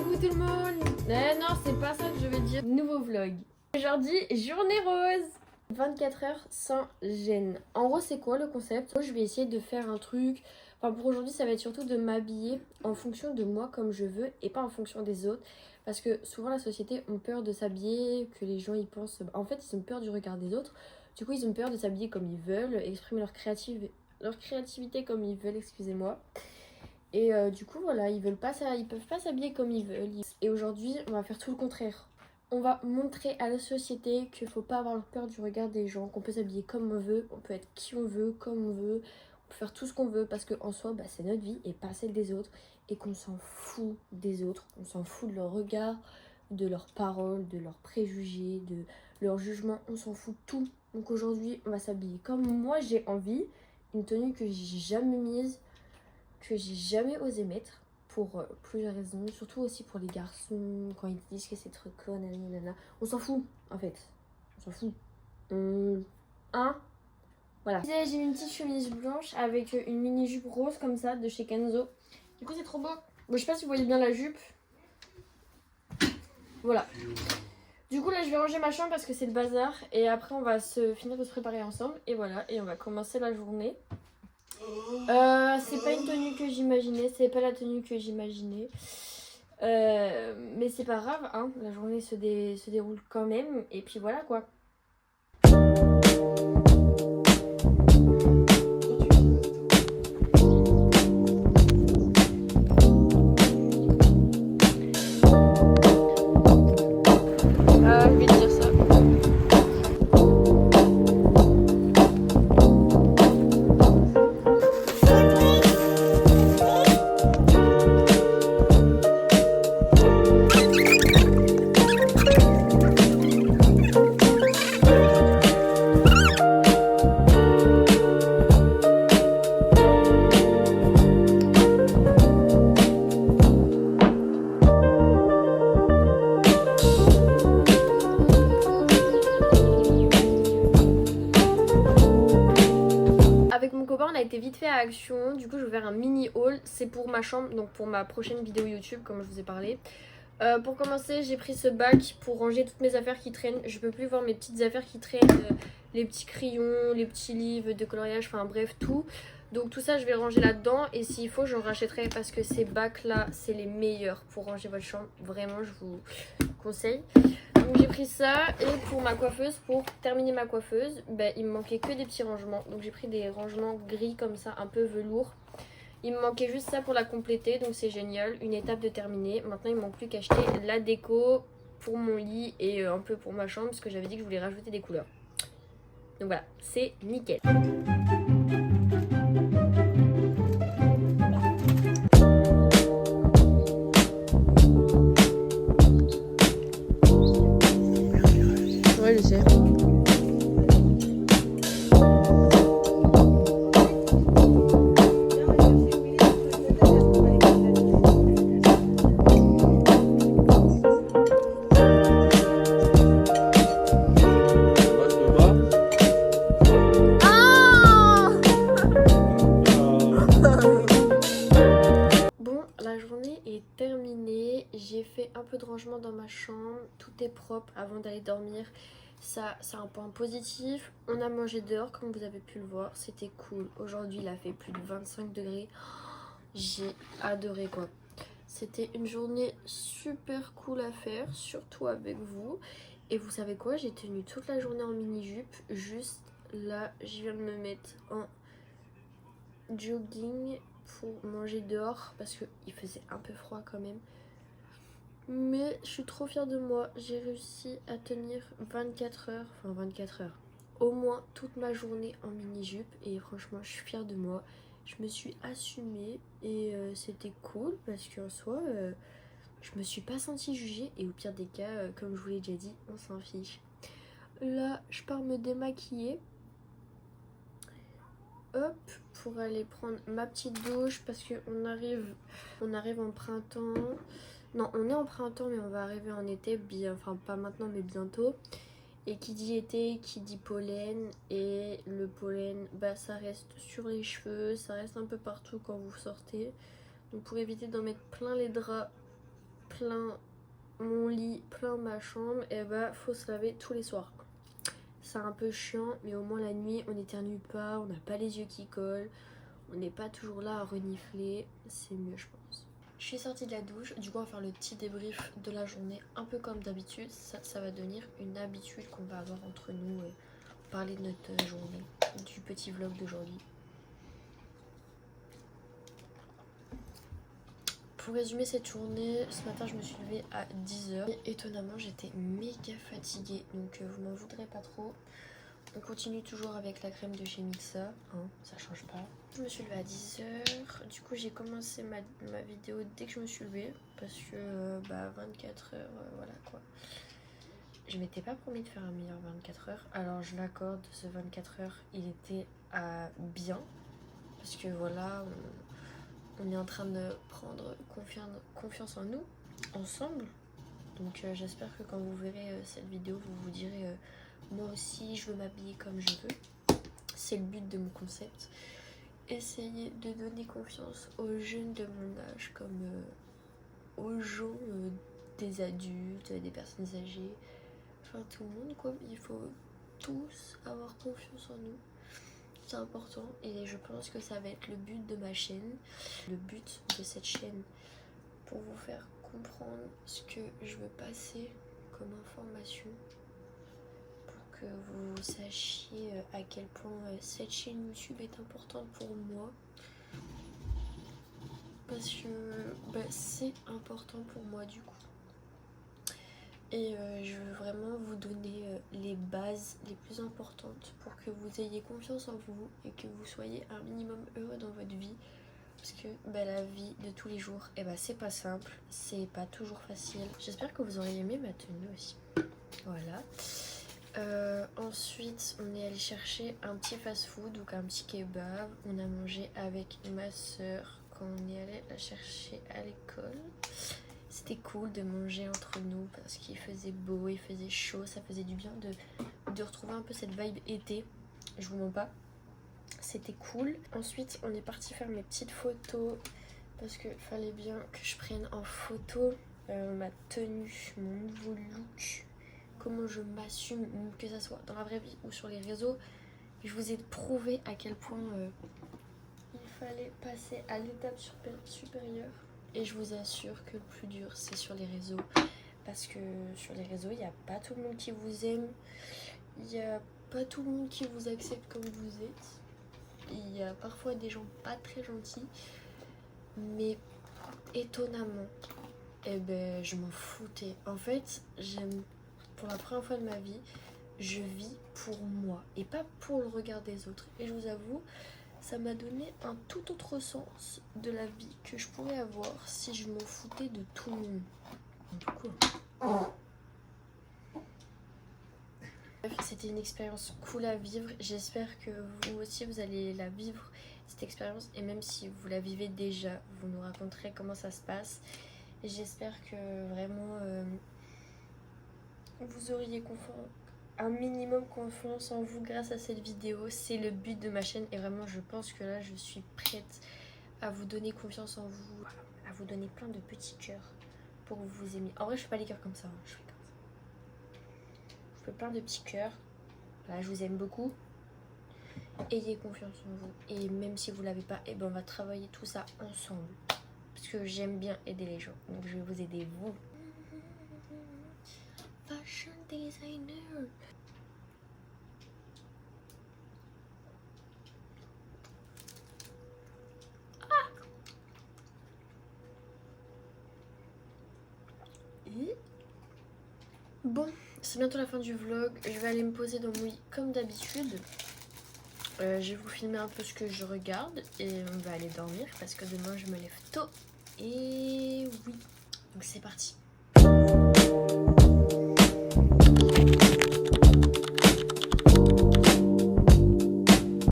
Coucou tout le monde. Non, c'est pas ça que je veux dire. Nouveau vlog. Aujourd'hui, journée rose. 24 heures sans gêne. En gros, c'est quoi le concept? Moi, je vais essayer de faire un truc. Enfin, pour aujourd'hui, ça va être surtout de m'habiller en fonction de moi comme je veux et pas en fonction des autres. Parce que souvent, la société a peur de s'habiller, que les gens y pensent. En fait, ils ont peur du regard des autres. Du coup, ils ont peur de s'habiller comme ils veulent, exprimer leur créativité comme ils veulent, excusez-moi. Et du coup, voilà, ils peuvent pas s'habiller comme ils veulent. Et aujourd'hui, on va faire tout le contraire. On va montrer à la société qu'il faut pas avoir peur du regard des gens, qu'on peut s'habiller comme on veut, on peut être qui on veut, comme on veut, on peut faire tout ce qu'on veut parce qu'en soi, c'est notre vie et pas celle des autres. Et qu'on s'en fout des autres, on s'en fout de leur regard, de leurs paroles, de leurs préjugés, de leur jugement, on s'en fout tout. Donc aujourd'hui, on va s'habiller comme moi j'ai envie, une tenue que j'ai jamais mise, que j'ai jamais osé mettre pour plusieurs raisons, surtout aussi pour les garçons quand ils disent que c'est trop con, nanana. On s'en fout en fait, on s'en fout. Hein, voilà. J'ai une petite chemise blanche avec une mini jupe rose comme ça de chez Kenzo. Du coup c'est trop beau. Bon, je sais pas si vous voyez bien la jupe. Voilà. Du coup là je vais ranger ma chambre parce que c'est le bazar et après on va finir de se préparer ensemble et voilà, et on va commencer la journée. C'est pas une tenue que j'imaginais, c'est pas la tenue que j'imaginais. Mais c'est pas grave, hein, la journée se déroule quand même. Et puis voilà quoi. Je vais dire ça. Avec mon copain, on a été vite fait à Action. Du coup, je vais faire un mini haul. C'est pour ma chambre, donc pour ma prochaine vidéo YouTube, comme je vous ai parlé. Pour commencer, j'ai pris ce bac pour ranger toutes mes affaires qui traînent. Je peux plus voir mes petites affaires qui traînent, les petits crayons, les petits livres de coloriage, enfin bref, tout. Donc tout ça, je vais ranger là-dedans. Et s'il faut, j'en rachèterai parce que ces bacs-là, c'est les meilleurs pour ranger votre chambre. Vraiment, je vous conseille. Donc j'ai pris ça, et pour ma coiffeuse, pour terminer ma coiffeuse, il me manquait que des petits rangements. Donc j'ai pris des rangements gris comme ça, un peu velours. Il me manquait juste ça pour la compléter, donc c'est génial, une étape de terminée. Maintenant il ne manque plus qu'à acheter la déco pour mon lit et un peu pour ma chambre, parce que j'avais dit que je voulais rajouter des couleurs. Donc voilà, c'est nickel. Ouais, je sais. Terminé, j'ai fait un peu de rangement dans ma chambre, tout est propre avant d'aller dormir, ça c'est un point positif. On a mangé dehors comme vous avez pu le voir, c'était cool. Aujourd'hui il a fait plus de 25 degrés, j'ai adoré quoi. C'était une journée super cool à faire, surtout avec vous. Et vous savez quoi, j'ai tenu toute la journée en mini-jupe, juste là je viens de me mettre en jogging pour manger dehors parce qu'il faisait un peu froid quand même. Mais je suis trop fière de moi, j'ai réussi à tenir 24 heures, enfin 24 heures, au moins toute ma journée en mini-jupe et franchement je suis fière de moi. Je me suis assumée et c'était cool parce qu'en soi je me suis pas sentie jugée et au pire des cas, comme je vous l'ai déjà dit, on s'en fiche. Là je pars me démaquiller. Hop, pour aller prendre ma petite douche parce qu'on arrive en printemps. Non, on est en printemps mais on va arriver en été, bien, enfin pas maintenant mais bientôt. Et qui dit été, qui dit pollen. Et le pollen, ça reste sur les cheveux, ça reste un peu partout quand vous sortez. Donc pour éviter d'en mettre plein les draps, plein mon lit, plein ma chambre, et bah faut se laver tous les soirs. C'est un peu chiant, mais au moins la nuit on n'éternue pas, on n'a pas les yeux qui collent, on n'est pas toujours là à renifler, c'est mieux je pense. Je suis sortie de la douche, du coup on va faire le petit débrief de la journée, un peu comme d'habitude. Ça va devenir une habitude qu'on va avoir entre nous, parler de notre journée, du petit vlog d'aujourd'hui. Pour résumer cette journée, ce matin je me suis levée à 10h. Et étonnamment j'étais méga fatiguée, donc vous m'en voudrez pas trop. On continue toujours avec la crème de chez Mixa, hein, ça change pas. Je me suis levée à 10h, du coup j'ai commencé ma vidéo dès que je me suis levée. Parce que 24h, voilà quoi. Je m'étais pas promis de faire un meilleur 24h, alors je l'accorde, ce 24h il était à bien. Parce que voilà, on est en train de prendre confiance en nous, ensemble. Donc j'espère que quand vous verrez cette vidéo, vous vous direz moi aussi je veux m'habiller comme je veux. C'est le but de mon concept. Essayer de donner confiance aux jeunes de mon âge comme aux gens, des adultes, des personnes âgées. Enfin tout le monde quoi. Il faut tous avoir confiance en nous. C'est important et je pense que ça va être le but de ma chaîne. Le but de cette chaîne pour vous faire comprendre ce que je veux passer comme information. Pour que vous sachiez à quel point cette chaîne YouTube est importante pour moi. Parce que c'est important pour moi du coup. Et je veux vraiment vous donner les bases les plus importantes pour que vous ayez confiance en vous et que vous soyez un minimum heureux dans votre vie. Parce que la vie de tous les jours, c'est pas simple, c'est pas toujours facile. J'espère que vous aurez aimé ma tenue aussi. Voilà. Ensuite, on est allé chercher un petit fast-food, donc un petit kebab. On a mangé avec ma soeur quand on est allé la chercher à l'école. C'était cool de manger entre nous parce qu'il faisait beau, il faisait chaud, ça faisait du bien de retrouver un peu cette vibe été. Je vous mens pas, c'était cool. Ensuite, on est parti faire mes petites photos parce qu'il fallait bien que je prenne en photo ma tenue, mon nouveau look, comment je m'assume, que ça soit dans la vraie vie ou sur les réseaux. Je vous ai prouvé à quel point il fallait passer à l'étape supérieure. Et je vous assure que le plus dur, c'est sur les réseaux. Parce que sur les réseaux, il n'y a pas tout le monde qui vous aime. Il n'y a pas tout le monde qui vous accepte comme vous êtes. Il y a parfois des gens pas très gentils. Mais étonnamment, je m'en foutais. En fait, pour la première fois de ma vie, je vis pour moi et pas pour le regard des autres. Et je vous avoue, ça m'a donné un tout autre sens de la vie que je pourrais avoir si je m'en foutais de tout le monde. Du coup, c'était une expérience cool à vivre. J'espère que vous aussi vous allez la vivre, cette expérience. Et même si vous la vivez déjà, vous nous raconterez comment ça se passe. Et j'espère que vraiment vous auriez un minimum confiance en vous grâce à cette vidéo. C'est le but de ma chaîne et vraiment je pense que là je suis prête à vous donner confiance en vous, à vous donner plein de petits cœurs pour que vous vous aimiez. En vrai je fais pas les cœurs comme ça, je fais comme ça. Je fais plein de petits cœurs. Voilà, je vous aime beaucoup. Ayez confiance en vous et même si vous l'avez pas, on va travailler tout ça ensemble parce que j'aime bien aider les gens, donc je vais vous aider vous. Fashion designer. Bon, c'est bientôt la fin du vlog. Je vais aller me poser dans mon lit comme d'habitude. Je vais vous filmer un peu ce que je regarde et on va aller dormir parce que demain je me lève tôt. Et oui, donc c'est parti.